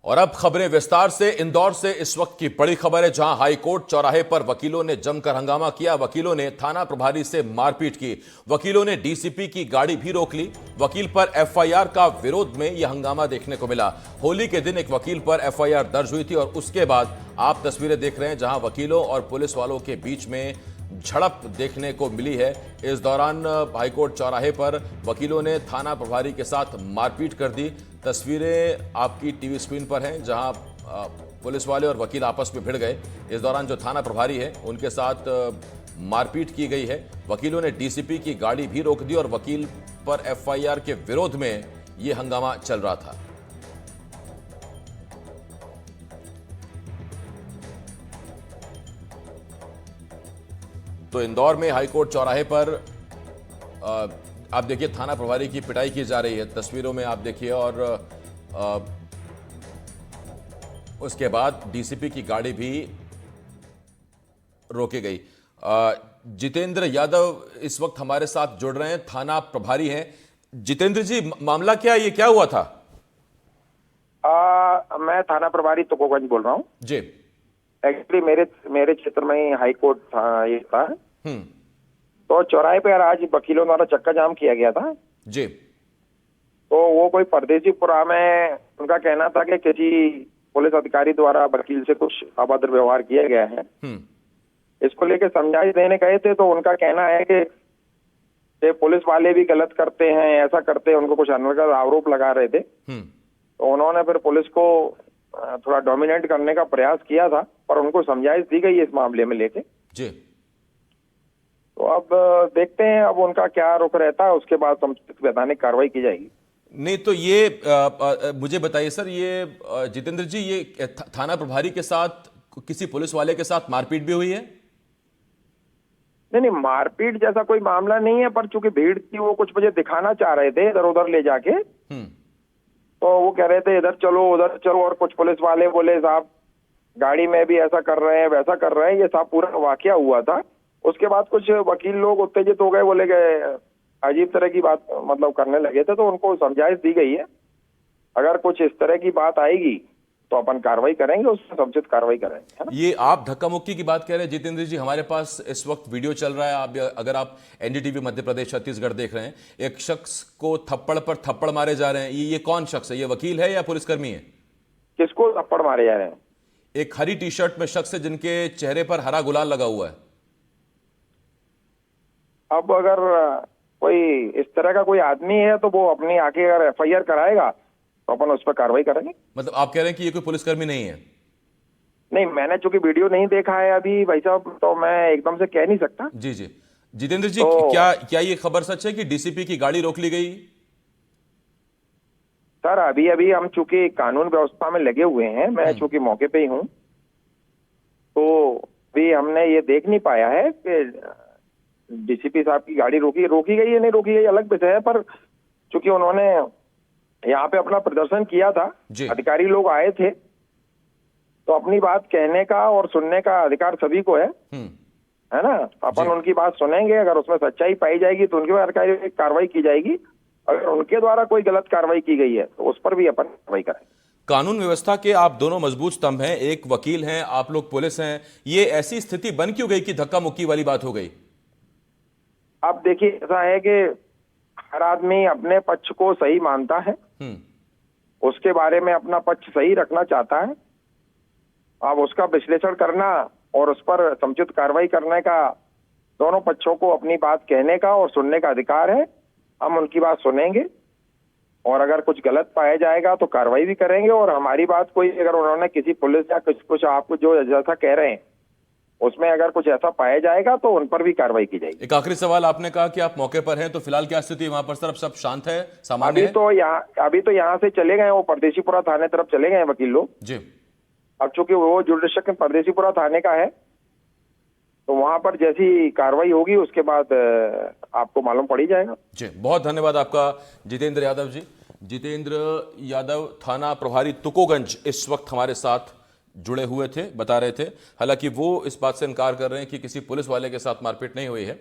और अब खबरें विस्तार से। इंदौर से इस वक्त की बड़ी खबर है, जहां हाईकोर्ट चौराहे पर वकीलों ने जमकर हंगामा किया। वकीलों ने थाना प्रभारी से मारपीट की। वकीलों ने डीसीपी की गाड़ी भी रोक ली। वकील पर एफआईआर का विरोध में यह हंगामा देखने को मिला। होली के दिन एक वकील पर एफआईआर दर्ज हुई थी और उसके बाद आप तस्वीरें देख रहे हैं जहां वकीलों और पुलिस वालों के बीच में झड़प देखने को मिली है। इस दौरान हाईकोर्ट चौराहे पर वकीलों ने थाना प्रभारी के साथ मारपीट कर दी। तस्वीरें आपकी टीवी स्क्रीन पर हैं जहां पुलिस वाले और वकील आपस में भिड़ गए। इस दौरान जो थाना प्रभारी है उनके साथ मारपीट की गई है। वकीलों ने डीसीपी की गाड़ी भी रोक दी और वकील पर एफआईआर के विरोध में यह हंगामा चल रहा था। तो इंदौर में हाईकोर्ट चौराहे पर आप देखिए थाना प्रभारी की पिटाई की जा रही है, तस्वीरों में आप देखिए। और उसके बाद डीसीपी की गाड़ी भी रोकी गई। जितेंद्र यादव इस वक्त हमारे साथ जुड़ रहे हैं, थाना प्रभारी हैं। जितेंद्र जी, मामला क्या है, ये क्या हुआ था? मैं थाना प्रभारी तुकोगंज बोल रहा हूँ जी। एक्चुअली मेरे क्षेत्र में ही हाई कोर्ट ये था। हम्म। तो चौराहे पे आज वकीलों द्वारा चक्का जाम किया गया था जी। तो वो कोई परदेसीपुरा में उनका कहना था कि किसी पुलिस अधिकारी द्वारा वकील से कुछ अभद्र व्यवहार किया गया है। इसको लेके समझाइश देने गए थे तो उनका कहना है कि पुलिस वाले भी गलत करते हैं, ऐसा करते हैं, उनको कुछ अनर्गल आरोप लगा रहे थे। तो उन्होंने फिर पुलिस को थोड़ा डोमिनेट करने का प्रयास किया था, पर उनको समझाइश दी गई इस मामले में लेके जी। तो अब देखते हैं अब उनका क्या रुख रहता है, उसके बाद वैधानिक कार्रवाई की जाएगी। नहीं तो ये मुझे बताइए सर, ये जितेंद्र जी, ये थाना प्रभारी के साथ किसी पुलिस वाले के साथ मारपीट भी हुई है? नहीं, मारपीट जैसा कोई मामला नहीं है, पर चूंकि भीड़ थी, वो कुछ मुझे दिखाना चाह रहे थे इधर उधर ले जाके। तो वो कह रहे थे इधर चलो उधर चलो, और कुछ पुलिस वाले बोले साहब गाड़ी में भी ऐसा कर रहे हैं वैसा कर रहे हैं। ये सब पूरा वाकया हुआ था। उसके बाद कुछ वकील लोग उत्तेजित हो गए, बोले गए अजीब तरह की बात मतलब करने लगे थे। तो उनको समझाइश दी गई है, अगर कुछ इस तरह की बात आएगी तो अपन कार्रवाई करेंगे, उसमें समुचित कार्रवाई करेंगे, है ना? ये आप धक्का मुक्की की बात कह रहे हैं जितेंद्र जी, हमारे पास इस वक्त वीडियो चल रहा है। आप अगर आप एनडीटीवी मध्य प्रदेश छत्तीसगढ़ देख रहे हैं, एक शख्स को थप्पड़ पर थप्पड़ मारे जा रहे हैं। ये कौन शख्स है? ये वकील है या पुलिसकर्मी है? किसको थप्पड़ मारे जा रहे हैं? एक हरी टी शर्ट में शख्स है जिनके चेहरे पर हरा गुलाल लगा हुआ है। अब अगर कोई इस तरह का कोई आदमी है तो वो अपनी आके अगर एफआईआर कराएगा तो अपन उस पर कार्रवाई करेंगे। मतलब आप कह रहे हैं कि ये कोई पुलिसकर्मी नहीं है? नहीं, मैंने चूंकि वीडियो नहीं देखा है अभी भाई साहब, तो मैं एकदम से कह नहीं सकता। जी जी। जितेंद्र जी, तो क्या ये खबर सच है कि डीसीपी की गाड़ी रोक ली गई? सर अभी अभी हम चूंकि कानून व्यवस्था में लगे हुए हैं, मैं चूंकि मौके पे ही हूँ, तो अभी हमने ये देख नहीं पाया है कि डीसीपी साहब की गाड़ी रोकी गई है नहीं रोकी गई अलग विषय है। पर चूंकि उन्होंने यहाँ पे अपना प्रदर्शन किया था, अधिकारी लोग आए थे, तो अपनी बात कहने का और सुनने का अधिकार सभी को है ना? अपन उनकी बात सुनेंगे, अगर उसमें सच्चाई पाई जाएगी तो उनके द्वारा कार्रवाई की जाएगी। अगर उनके द्वारा कोई गलत कार्रवाई की गई है तो उस पर भी अपन कार्रवाई करेंगे। कानून व्यवस्था के आप दोनों मजबूत स्तंभ हैं, एक वकील हैं, आप लोग पुलिस हैं। ये ऐसी स्थिति बन क्यों गई कि धक्का मुक्की वाली बात हो गई? अब देखिए, ऐसा है कि हर आदमी अपने पक्ष को सही मानता है, उसके बारे में अपना पक्ष सही रखना चाहता है। अब उसका विश्लेषण करना और उस पर समुचित कार्रवाई करने का दोनों पक्षों को अपनी बात कहने का और सुनने का अधिकार है। हम उनकी बात सुनेंगे और अगर कुछ गलत पाया जाएगा तो कार्रवाई भी करेंगे। और हमारी बात कोई अगर उन्होंने किसी पुलिस या कुछ आपको जो जैसा कह रहे हैं उसमें अगर कुछ ऐसा पाया जाएगा तो उन पर भी कार्रवाई की जाएगी। एक आखिरी सवाल, आपने कहा कि आप मौके पर हैं, तो फिलहाल क्या स्थिति वहां पर सर? अब सब शांत है, सामान्य है? अभी तो यहाँ से चले गए, वो परदेसीपुरा थाने तरफ चले गए वकील लोग जी। अब चूंकि वो जुडिशल परदेसीपुरा थाने का है, तो वहां पर जैसी कार्रवाई होगी उसके बाद आपको मालूम पड़ ही जाएगा। जी, बहुत धन्यवाद आपका जितेंद्र यादव जी। जितेंद्र यादव थाना प्रभारी तुकोगंज इस वक्त हमारे साथ जुड़े हुए थे, बता रहे थे। हालांकि वो इस बात से इनकार कर रहे हैं कि किसी पुलिस वाले के साथ मारपीट नहीं हुई है,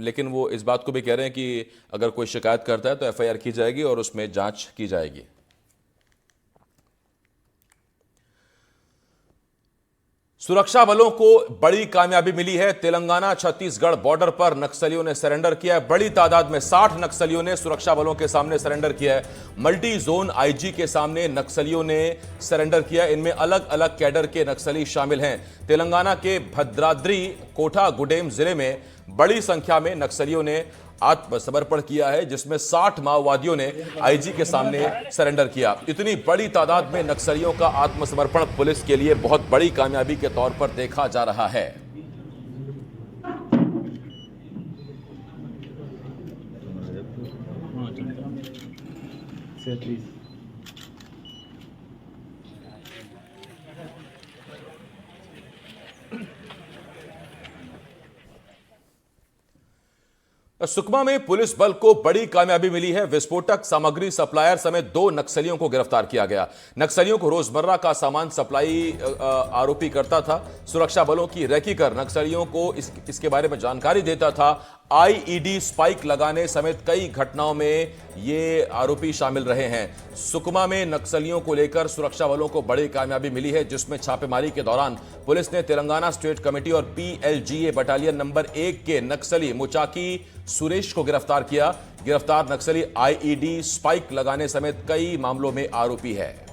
लेकिन वो इस बात को भी कह रहे हैं कि अगर कोई शिकायत करता है तो एफआईआर की जाएगी और उसमें जांच की जाएगी। सुरक्षा बलों को बड़ी कामयाबी मिली है। तेलंगाना छत्तीसगढ़ बॉर्डर पर नक्सलियों ने सरेंडर किया है। बड़ी तादाद में 60 नक्सलियों ने सुरक्षा बलों के सामने सरेंडर किया है। मल्टी जोन आईजी के सामने नक्सलियों ने सरेंडर किया। इनमें अलग अलग कैडर के नक्सली शामिल हैं। तेलंगाना के भद्राद्री कोठागुडेम जिले में बड़ी संख्या में नक्सलियों ने आत्मसमर्पण किया है, जिसमें 60 माओवादियों ने आईजी के सामने सरेंडर किया। इतनी बड़ी तादाद में नक्सलियों का आत्मसमर्पण पुलिस के लिए बहुत बड़ी कामयाबी के तौर पर देखा जा रहा है। सुकमा में पुलिस बल को बड़ी कामयाबी मिली है। विस्फोटक सामग्री सप्लायर समेत 2 नक्सलियों को गिरफ्तार किया गया। नक्सलियों को रोजमर्रा का सामान सप्लाई आरोपी करता था। सुरक्षा बलों की रेकी कर नक्सलियों को इसके बारे में जानकारी देता था। आईईडी स्पाइक लगाने समेत कई घटनाओं में ये आरोपी शामिल रहे हैं। सुकमा में नक्सलियों को लेकर सुरक्षा बलों को बड़ी कामयाबी मिली है, जिसमें छापेमारी के दौरान पुलिस ने तेलंगाना स्टेट कमेटी और पीएलजीए बटालियन नंबर 1 के नक्सली मुचाकी सुरेश को गिरफ्तार किया। गिरफ्तार नक्सली आईईडी स्पाइक लगाने समेत कई मामलों में आरोपी है।